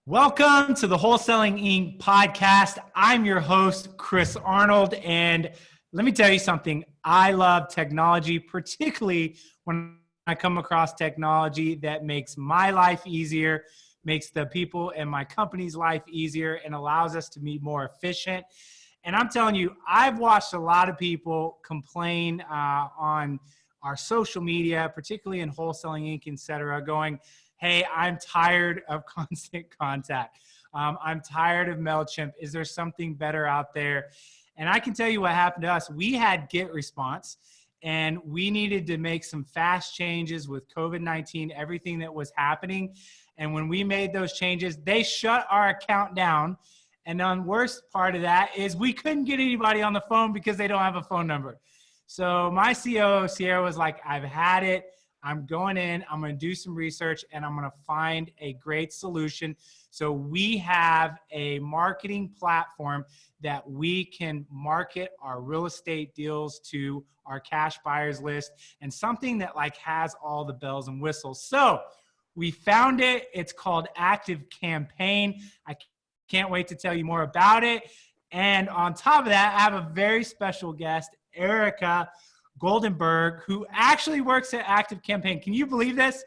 Welcome to the Wholesaling Inc. podcast. I'm your host, Chris Arnold, and let me tell you something. I love technology, particularly when I come across technology that makes my life easier, makes the people in my company's life easier, and allows us to be more efficient. And I'm telling you, I've watched a lot of people complain on our social media, particularly in Wholesaling Inc., et cetera, going, hey, I'm tired of constant contact. I'm tired of MailChimp. Is there something better out there? And I can tell you what happened to us. We had GetResponse, and we needed to make some fast changes with COVID-19, everything that was happening. And when we made those changes, they shut our account down. And the worst part of that is we couldn't get anybody on the phone because they don't have a phone number. So my COO, Sierra, was like, I've had it. I'm going in, I'm going to do some research, and I'm going to find a great solution. So we have a marketing platform that we can market our real estate deals to our cash buyers list, and something that like has all the bells and whistles. So we found it. It's called ActiveCampaign. I can't wait to tell you more about it. And on top of that, I have a very special guest, Erica Goldenberg, who actually works at ActiveCampaign. Can you believe this?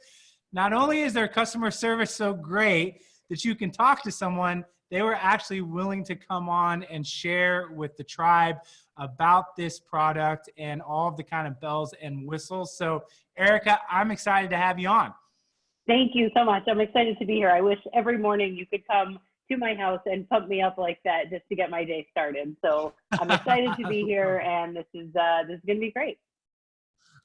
Not only is their customer service so great that you can talk to someone, they were actually willing to come on and share with the tribe about this product and all of the kind of bells and whistles. So Erica, I'm excited to have you on. Thank you so much. I'm excited to be here. I wish every morning you could come to my house and pump me up like that just to get my day started. So I'm excited to be here, and this is going to be great.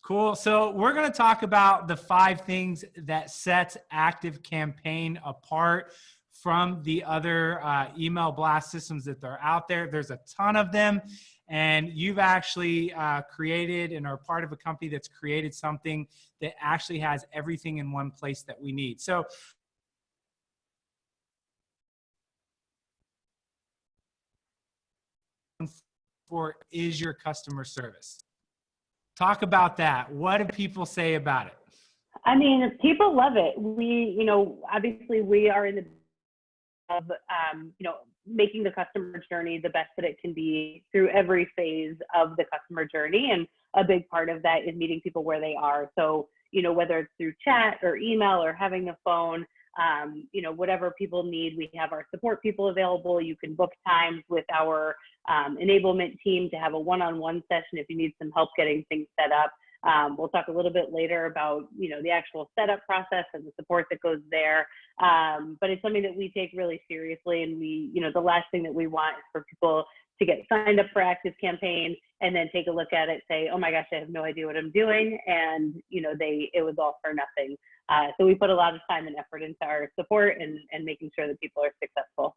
Cool. So we're going to talk about the 5 things that sets ActiveCampaign apart from the other email blast systems that are out there. There's a ton of them, and you've actually created and are part of a company that's created something that actually has everything in one place that we need. So for is your customer service. Talk about that. What do people say about it? I mean, people love it. Obviously we are in the of, making the customer journey the best that it can be through every phase of the customer journey. And a big part of that is meeting people where they are. So, whether it's through chat or email or having a phone, whatever people need, we have our support people available. You can book times with our enablement team to have a one-on-one session if you need some help getting things set up. We'll talk a little bit later about, the actual setup process and the support that goes there. But it's something that we take really seriously. And the last thing that we want is for people to get signed up for ActiveCampaign and then take a look at it, say, oh my gosh, I have no idea what I'm doing. And, it was all for nothing. So we put a lot of time and effort into our support and making sure that people are successful.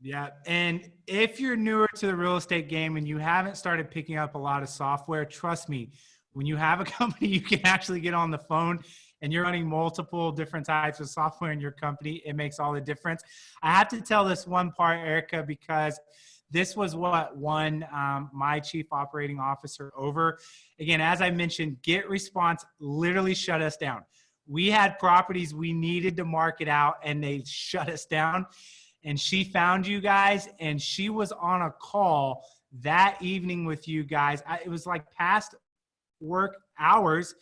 Yeah. And if you're newer to the real estate game and you haven't started picking up a lot of software, trust me, when you have a company, you can actually get on the phone and you're running multiple different types of software in your company. It makes all the difference. I have to tell this one part, Erica, because this was what won my chief operating officer over. Again, as I mentioned, GetResponse literally shut us down. We had properties we needed to market out and they shut us down. And she found you guys and she was on a call that evening with you guys. It was like past work hours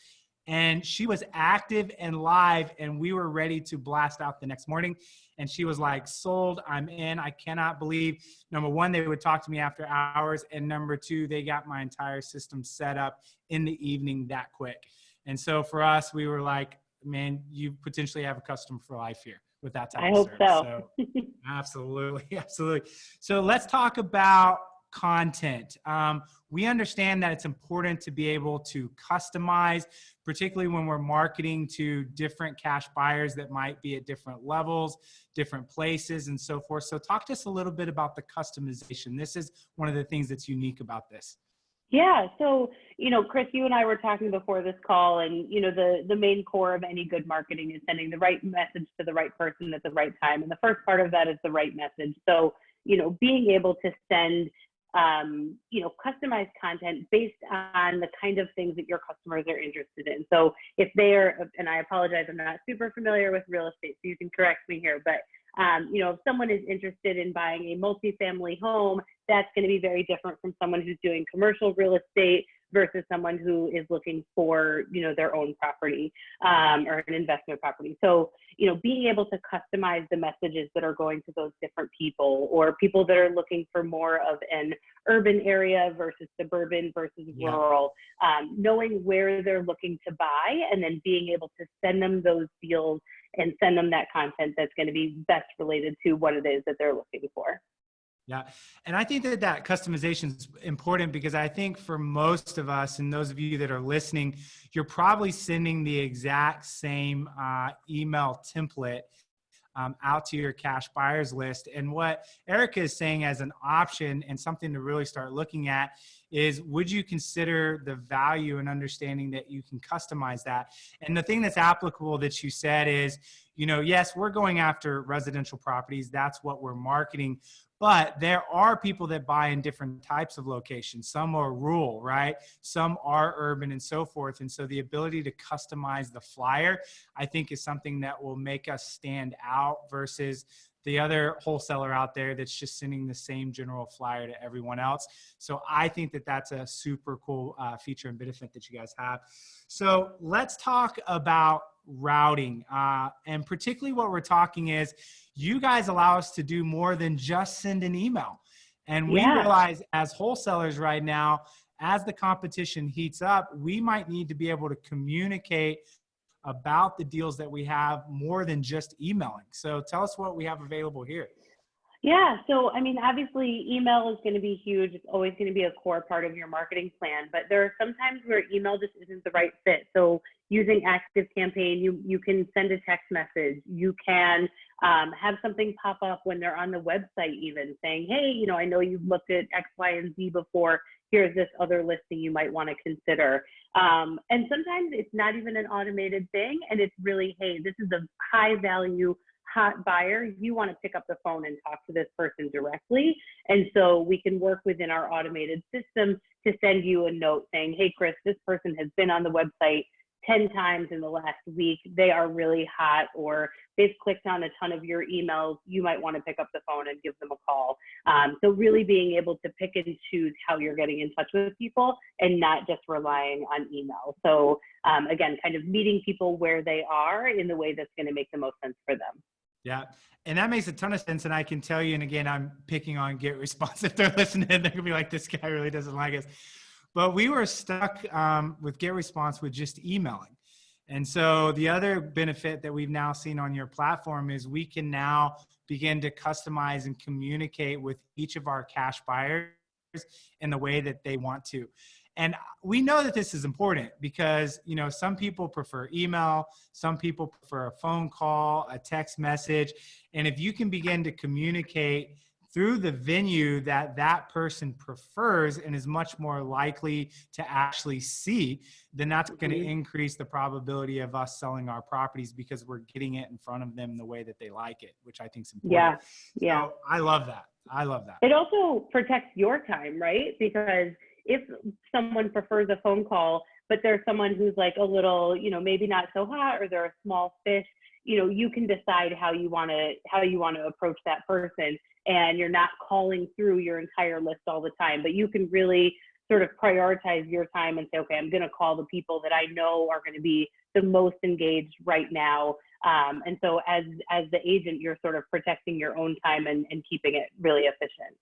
and she was active and live and we were ready to blast out the next morning. And she was like, sold, I'm in. I cannot believe, number one, they would talk to me after hours. And number two, they got my entire system set up in the evening that quick. And so for us, we were like, man, you potentially have a customer for life here with that type of service. I hope so. Absolutely, absolutely. So let's talk about content. We understand that it's important to be able to customize, particularly when we're marketing to different cash buyers that might be at different levels, different places, and so forth. So talk to us a little bit about the customization. This is one of the things that's unique about this. Yeah. So, Chris, you and I were talking before this call, and, the main core of any good marketing is sending the right message to the right person at the right time. And the first part of that is the right message. So, being able to send customized content based on the kind of things that your customers are interested in. So if they are, and I apologize, I'm not super familiar with real estate, so you can correct me here, but If someone is interested in buying a multifamily home, that's going to be very different from someone who's doing commercial real estate versus someone who is looking for, their own property or an investment property. So, being able to customize the messages that are going to those different people, or people that are looking for more of an urban area versus suburban versus rural, knowing where they're looking to buy, and then being able to send them those deals and send them that content that's going to be best related to what it is that they're looking for. Yeah. And I think that customization is important, because I think for most of us, and those of you that are listening, you're probably sending the exact same email template out to your cash buyers list. And what Erica is saying as an option and something to really start looking at is, would you consider the value and understanding that you can customize that? And the thing that's applicable that you said is, yes, we're going after residential properties. That's what we're marketing. But there are people that buy in different types of locations. Some are rural, right? Some are urban and so forth. And so the ability to customize the flyer, I think, is something that will make us stand out versus the other wholesaler out there that's just sending the same general flyer to everyone else. So I think that that's a super cool feature and benefit that you guys have. So let's talk about routing. And particularly what we're talking is, you guys allow us to do more than just send an email. And we realize as wholesalers right now, as the competition heats up, we might need to be able to communicate about the deals that we have more than just emailing. So tell us what we have available here. Yeah. So, obviously email is going to be huge. It's always going to be a core part of your marketing plan, but there are some times where email just isn't the right fit. So using ActiveCampaign, you can send a text message. You can have something pop up when they're on the website, even saying, hey, I know you've looked at X, Y, and Z before. Here's this other listing you might want to consider. And sometimes it's not even an automated thing. And it's really, hey, this is a high value, hot buyer. You want to pick up the phone and talk to this person directly. And so we can work within our automated system to send you a note saying, hey, Chris, this person has been on the website 10 times in the last week. They are really hot, or they've clicked on a ton of your emails. You might want to pick up the phone and give them a call. So really being able to pick and choose how you're getting in touch with people and not just relying on email. So again, kind of meeting people where they are in the way that's going to make the most sense for them. Yeah. And that makes a ton of sense. And I can tell you, and again, I'm picking on GetResponse. If they're listening, they're going to be like, this guy really doesn't like us. But we were stuck with GetResponse with just emailing. And so the other benefit that we've now seen on your platform is we can now begin to customize and communicate with each of our cash buyers in the way that they want to. And we know that this is important because, some people prefer email, some people prefer a phone call, a text message. And if you can begin to communicate through the venue that person prefers and is much more likely to actually see, then that's going to increase the probability of us selling our properties because we're getting it in front of them the way that they like it, which I think is important. Yeah. So I love that. It also protects your time, right? Because if someone prefers a phone call, but there's someone who's like a little, maybe not so hot, or they're a small fish, you can decide how you want to approach that person, and you're not calling through your entire list all the time, but you can really sort of prioritize your time and say, okay, I'm going to call the people that I know are going to be the most engaged right now. And so as the agent, you're sort of protecting your own time and keeping it really efficient.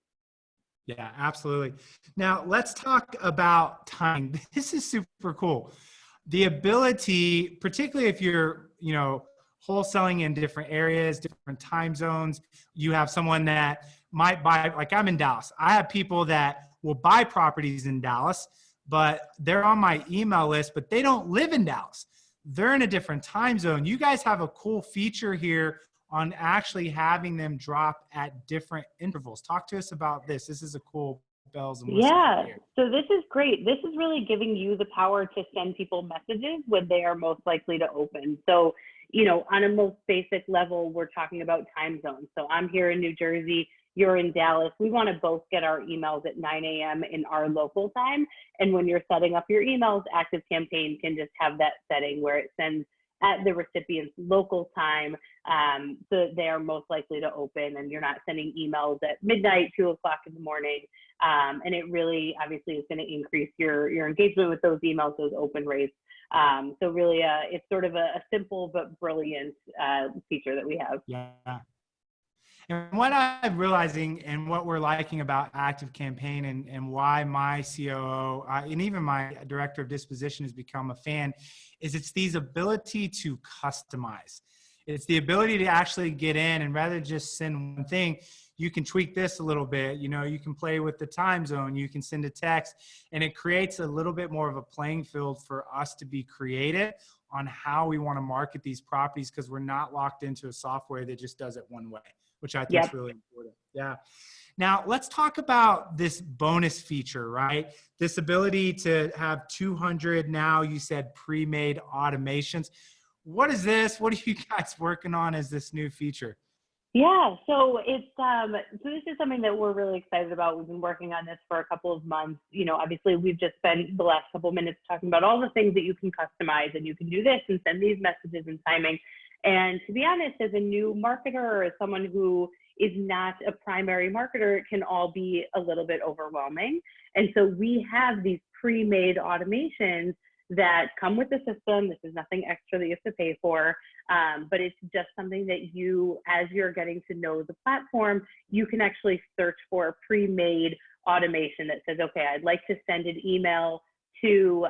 Yeah, absolutely. Now let's talk about time. This is super cool. The ability, particularly if you're, wholesaling in different areas, different time zones, you have someone that might buy, like I'm in Dallas. I have people that will buy properties in Dallas, but they're on my email list, but they don't live in Dallas. They're in a different time zone. You guys have a cool feature here on actually having them drop at different intervals. Talk to us about this. This is a cool bells and whistles. Yeah, here. so this is great. This is really giving you the power to send people messages when they are most likely to open. So, on a most basic level, we're talking about time zones. So I'm here in New Jersey, you're in Dallas. We want to both get our emails at 9 a.m. in our local time. And when you're setting up your emails, ActiveCampaign can just have that setting where it sends at the recipient's local time, so that they are most likely to open, and you're not sending emails at midnight, 2 o'clock in the morning. And it really obviously is going to increase your engagement with those emails, those open rates. So really, it's sort of a simple but brilliant feature that we have. Yeah. And what I'm realizing and what we're liking about ActiveCampaign and why my COO and even my director of disposition has become a fan is it's these ability to customize. It's the ability to actually get in and rather just send one thing, you can tweak this a little bit. You know, you can play with the time zone, you can send a text, and it creates a little bit more of a playing field for us to be creative on how we want to market these properties, because we're not locked into a software that just does it one way, which I think is really important. Yeah. Now let's talk about this bonus feature, right? This ability to have 200 now, you said pre-made automations. What is this? What are you guys working on as this new feature? Yeah, so it's so this is something that we're really excited about. We've been working on this for a couple of months. You know, obviously we've just spent the last couple of minutes talking about all the things that you can customize, and you can do this and send these messages and timing. And to be honest, as a new marketer or as someone who is not a primary marketer, it can all be a little bit overwhelming. And so we have these pre-made automations that come with the system. This is nothing extra that you have to pay for, but it's just something that you, as you're getting to know the platform, you can actually search for a pre-made automation that says, okay, I'd like to send an email to,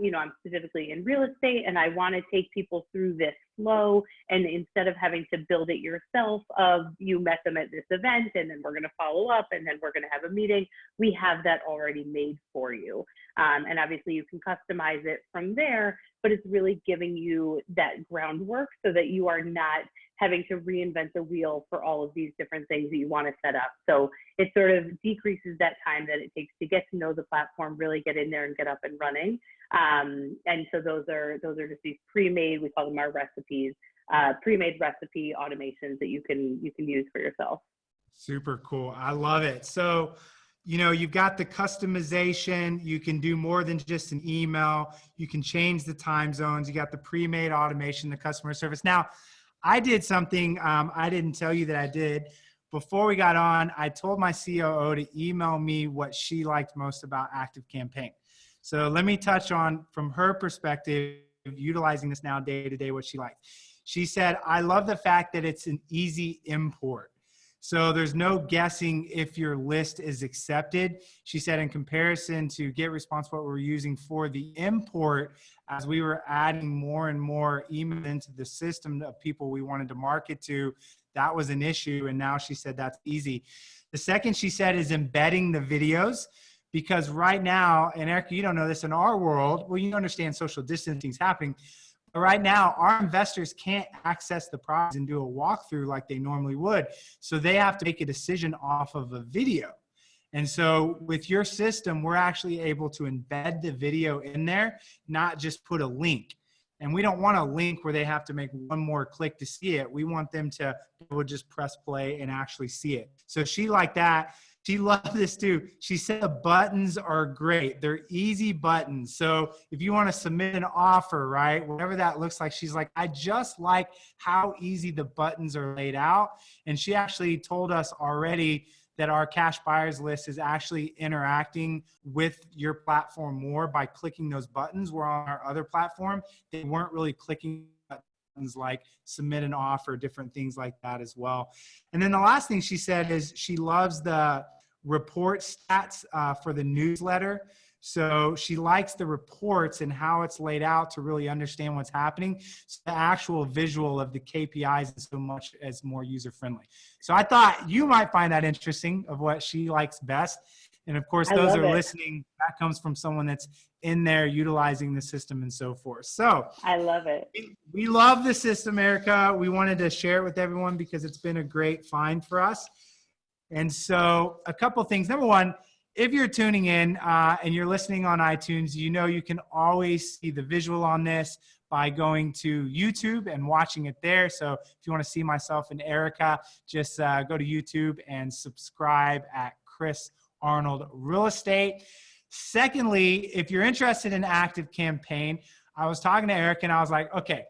you know, I'm specifically in real estate and I want to take people through this flow. And instead of having to build it yourself of you met them at this event and then we're going to follow up and then we're going to have a meeting, we have that already made for you. And obviously you can customize it from there, but it's really giving you that groundwork so that you are not having to reinvent the wheel for all of these different things that you want to set up. So it sort of decreases that time that it takes to get to know the platform, really get in there and get up and running. And so those are just these pre-made, we call them our recipes, pre-made recipe automations that you can use for yourself. Super cool. I love it. So, you know, you've got the customization. You can do more than just an email. You can change the time zones. You got the pre-made automation, the customer service. Now, I did something I didn't tell you that I did. Before we got on, I told my COO to email me what she liked most about ActiveCampaign. So let me touch on, from her perspective, utilizing this now day to day, what she liked. She said, I love the fact that it's an easy import. So there's no guessing if your list is accepted. She said in comparison to GetResponse, what we're using for the import, as we were adding more and more email into the system of people we wanted to market to, that was an issue. And now she said that's easy. The second she said is embedding the videos, because right now, and Erica, you don't know this, in our world, well, you understand social distancing is happening. But right now, our investors can't access the properties and do a walkthrough like they normally would. So they have to make a decision off of a video. And so with your system, we're actually able to embed the video in there, not just put a link. And we don't want a link where they have to make one more click to see it. We want them to just press play and actually see it. So she liked that. She loved this too. She said the buttons are great. They're easy buttons. So if you want to submit an offer, right, whatever that looks like, she's like, I just like how easy the buttons are laid out. And she actually told us already that our cash buyers list is actually interacting with your platform more by clicking those buttons. Where on our other platform, they weren't really clicking buttons like submit an offer, different things like that as well. And then the last thing she said is she loves the report stats for the newsletter. So she likes the reports and how it's laid out to really understand what's happening. So the actual visual of the KPIs is so much as more user-friendly. So I thought you might find that interesting of what she likes best. And of course, those are listening. That comes from someone that's in there utilizing the system and so forth. So I love it. We love the system, Erica. We wanted to share it with everyone because it's been a great find for us. And so a couple things. Number one, if you're tuning in and you're listening on iTunes, you know you can always see the visual on this by going to YouTube and watching it there. So if you want to see myself and Erica, just go to YouTube and subscribe at Chris Arnold Real Estate. Secondly, if you're interested in ActiveCampaign, I was talking to Erica and I was like, okay,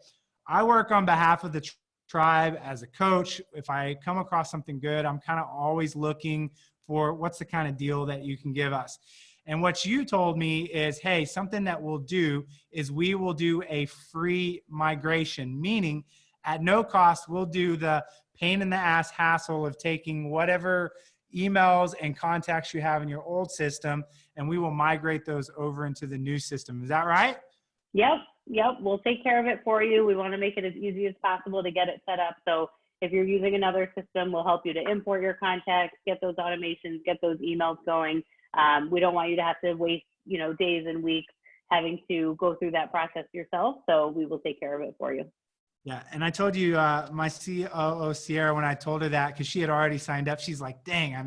I work on behalf of the tribe as a coach. If I come across something good, I'm kind of always looking for what's the kind of deal that you can give us. And what you told me is, hey, something that we'll do is we will do a free migration, meaning at no cost, we'll do the pain in the ass hassle of taking whatever emails and contacts you have in your old system, and we will migrate those over into the new system. Is that right? Yep. We'll take care of it for you. We want to make it as easy as possible to get it set up. So if you're using another system, we'll help you to import your contacts, get those automations, get those emails going. We don't want you to have to waste, days and weeks having to go through that process yourself. So we will take care of it for you. Yeah. And I told you, my COO, Sierra, when I told her that, because she had already signed up, she's like, dang, I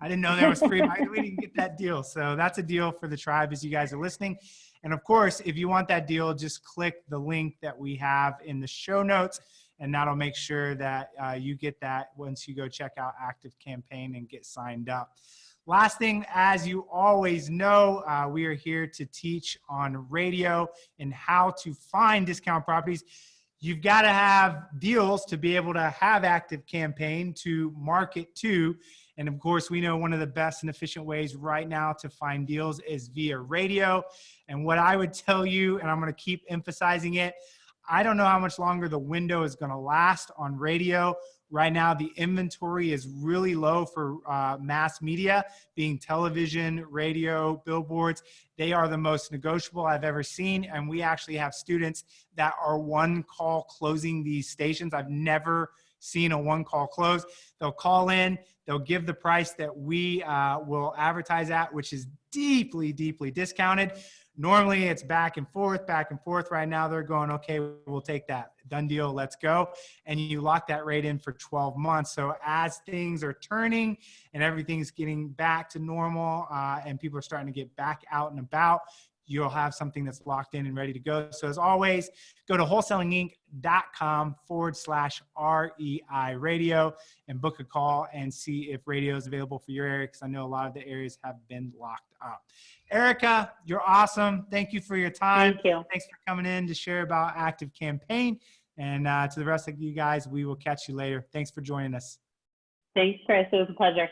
didn't know there was free. We didn't get that deal. So that's a deal for the tribe as you guys are listening. And of course, if you want that deal, just click the link that we have in the show notes, and that'll make sure that you get that once you go check out ActiveCampaign and get signed up. Last thing, as you always know, we are here to teach on radio and how to find discount properties. You've got to have deals to be able to have ActiveCampaign to market to. And of course, we know one of the best and efficient ways right now to find deals is via radio. And what I would tell you, and I'm going to keep emphasizing it, I don't know how much longer the window is going to last on radio. Right now, the inventory is really low for mass media, being television, radio, billboards. They are the most negotiable I've ever seen. And we actually have students that are one call closing these stations. I've never seen a one call close. They'll call in, they'll give the price that we will advertise at, which is deeply, deeply discounted. Normally it's back and forth. Right now they're going, okay, we'll take that. Done deal, let's go. And you lock that rate in for 12 months. So as things are turning and everything's getting back to normal and people are starting to get back out and about, you'll have something that's locked in and ready to go. So as always, go to wholesalinginc.com/REI radio and book a call and see if radio is available for your area, because I know a lot of the areas have been locked up. Erica, you're awesome. Thank you for your time. Thank you. Thanks for coming in to share about ActiveCampaign. And to the rest of you guys, we will catch you later. Thanks for joining us. Thanks, Chris. It was a pleasure.